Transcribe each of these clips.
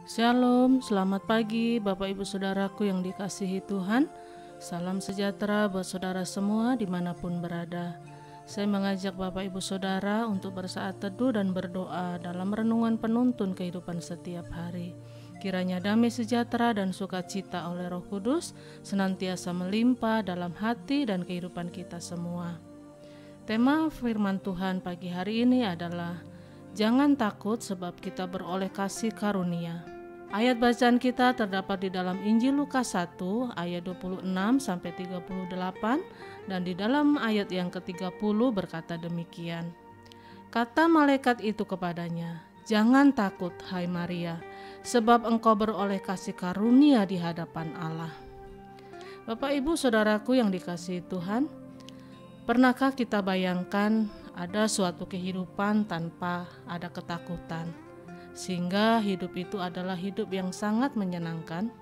Shalom, selamat pagi Bapak Ibu Saudaraku yang dikasihi Tuhan. Salam sejahtera buat saudara semua dimanapun berada. Saya mengajak Bapak Ibu Saudara untuk bersaat teduh dan berdoa dalam renungan penuntun kehidupan setiap hari. Kiranya damai sejahtera dan sukacita oleh Roh Kudus senantiasa melimpah dalam hati dan kehidupan kita semua. Tema firman Tuhan pagi hari ini adalah jangan takut sebab kita beroleh kasih karunia. Ayat bacaan kita terdapat di dalam Injil Lukas 1 ayat 26 sampai 38 dan di dalam ayat yang ke-30 berkata demikian. Kata malaikat itu kepadanya, "Jangan takut, hai Maria, sebab engkau beroleh kasih karunia di hadapan Allah." Bapak Ibu Saudaraku yang dikasihi Tuhan, pernahkah kita bayangkan ada suatu kehidupan tanpa ada ketakutan? Sehingga hidup itu adalah hidup yang sangat menyenangkan?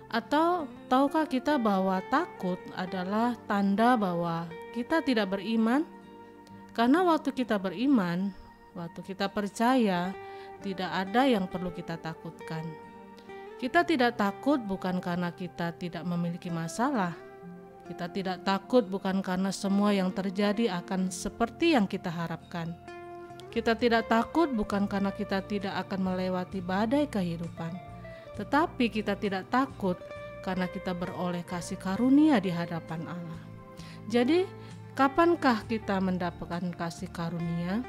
Atau tahukah kita bahwa takut adalah tanda bahwa kita tidak beriman? Karena waktu kita beriman, waktu kita percaya, tidak ada yang perlu kita takutkan. Kita tidak takut bukan karena kita tidak memiliki masalah. Kita tidak takut bukan karena semua yang terjadi akan seperti yang kita harapkan. Kita tidak takut bukan karena kita tidak akan melewati badai kehidupan, tetapi kita tidak takut karena kita beroleh kasih karunia di hadapan Allah. Jadi, kapankah kita mendapatkan kasih karunia?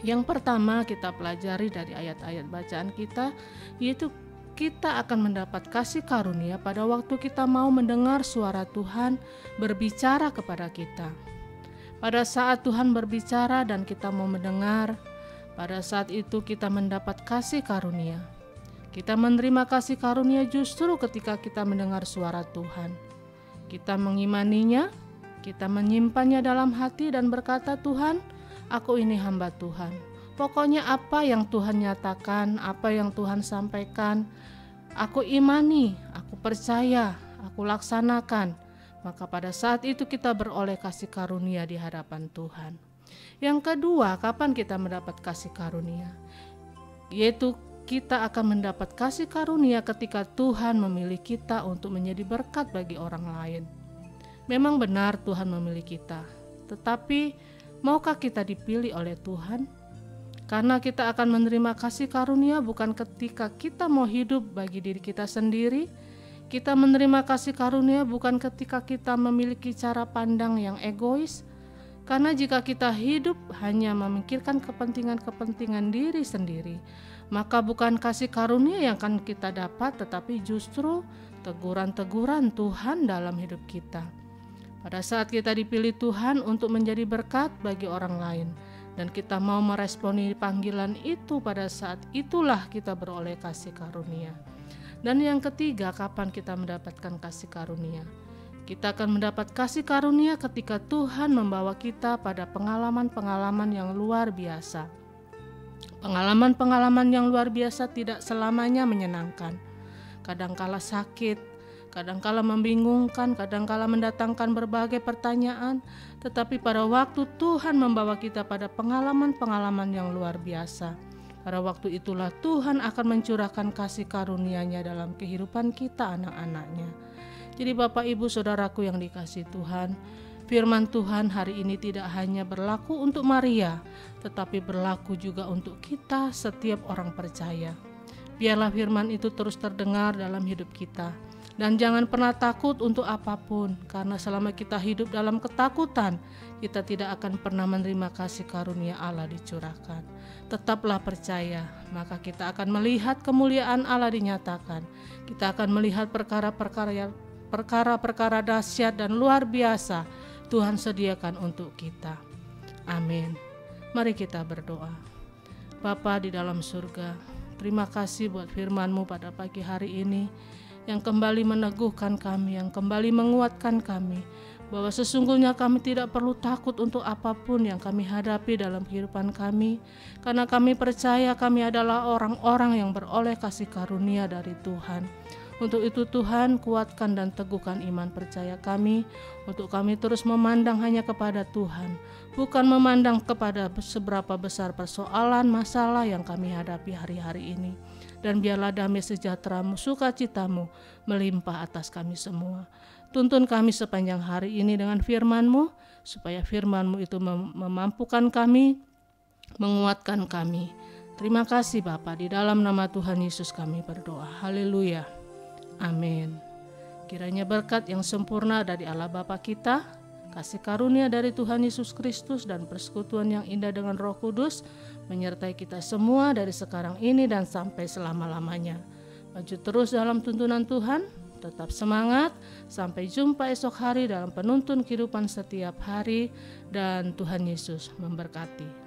Yang pertama kita pelajari dari ayat-ayat bacaan kita, yaitu kita akan mendapat kasih karunia pada waktu kita mau mendengar suara Tuhan berbicara kepada kita. Pada saat Tuhan berbicara dan kita mau mendengar, pada saat itu kita mendapat kasih karunia. Kita menerima kasih karunia justru ketika kita mendengar suara Tuhan. Kita mengimaninya, kita menyimpannya dalam hati dan berkata, "Tuhan, aku ini hamba Tuhan. Pokoknya apa yang Tuhan nyatakan, apa yang Tuhan sampaikan, aku imani, aku percaya, aku laksanakan." Maka pada saat itu kita beroleh kasih karunia di hadapan Tuhan. Yang kedua, kapan kita mendapat kasih karunia? Yaitu kita akan mendapat kasih karunia ketika Tuhan memilih kita untuk menjadi berkat bagi orang lain. Memang benar Tuhan memilih kita, tetapi maukah kita dipilih oleh Tuhan? Karena kita akan menerima kasih karunia bukan ketika kita mau hidup bagi diri kita sendiri. Kita menerima kasih karunia bukan ketika kita memiliki cara pandang yang egois. Karena jika kita hidup hanya memikirkan kepentingan-kepentingan diri sendiri, maka bukan kasih karunia yang akan kita dapat, tetapi justru teguran-teguran Tuhan dalam hidup kita. Pada saat kita dipilih Tuhan untuk menjadi berkat bagi orang lain, dan kita mau meresponi panggilan itu, pada saat itulah kita beroleh kasih karunia. Dan yang ketiga, kapan kita mendapatkan kasih karunia? Kita akan mendapat kasih karunia ketika Tuhan membawa kita pada pengalaman-pengalaman yang luar biasa. Pengalaman-pengalaman yang luar biasa tidak selamanya menyenangkan. Kadangkala sakit, kadangkala membingungkan, kadangkala mendatangkan berbagai pertanyaan. Tetapi pada waktu Tuhan membawa kita pada pengalaman-pengalaman yang luar biasa, pada waktu itulah Tuhan akan mencurahkan kasih karunia-Nya dalam kehidupan kita anak-anak-Nya. Jadi Bapak Ibu Saudaraku yang dikasihi Tuhan, firman Tuhan hari ini tidak hanya berlaku untuk Maria, tetapi berlaku juga untuk kita setiap orang percaya. Biarlah firman itu terus terdengar dalam hidup kita. Dan jangan pernah takut untuk apapun, karena selama kita hidup dalam ketakutan, kita tidak akan pernah menerima kasih karunia Allah dicurahkan. Tetaplah percaya, maka kita akan melihat kemuliaan Allah dinyatakan. Kita akan melihat perkara-perkara dahsyat dan luar biasa Tuhan sediakan untuk kita. Amin. Mari kita berdoa. Bapa di dalam surga, terima kasih buat firman-Mu pada pagi hari ini, yang kembali meneguhkan kami, yang kembali menguatkan kami, bahwa sesungguhnya kami tidak perlu takut untuk apapun yang kami hadapi dalam kehidupan kami, karena kami percaya kami adalah orang-orang yang beroleh kasih karunia dari Tuhan. Untuk itu Tuhan, kuatkan dan teguhkan iman percaya kami, untuk kami terus memandang hanya kepada Tuhan, bukan memandang kepada seberapa besar persoalan masalah yang kami hadapi hari-hari ini, dan biarlah damai sejahtera-Mu, sukacita-Mu melimpah atas kami semua. Tuntun kami sepanjang hari ini dengan firman-Mu, supaya firman-Mu itu memampukan kami, menguatkan kami. Terima kasih Bapa, di dalam nama Tuhan Yesus kami berdoa. Haleluya. Amin. Kiranya berkat yang sempurna dari Allah Bapa kita, kasih karunia dari Tuhan Yesus Kristus, dan persekutuan yang indah dengan Roh Kudus menyertai kita semua dari sekarang ini dan sampai selama-lamanya. Maju terus dalam tuntunan Tuhan, tetap semangat, sampai jumpa esok hari dalam penuntun kehidupan setiap hari, dan Tuhan Yesus memberkati.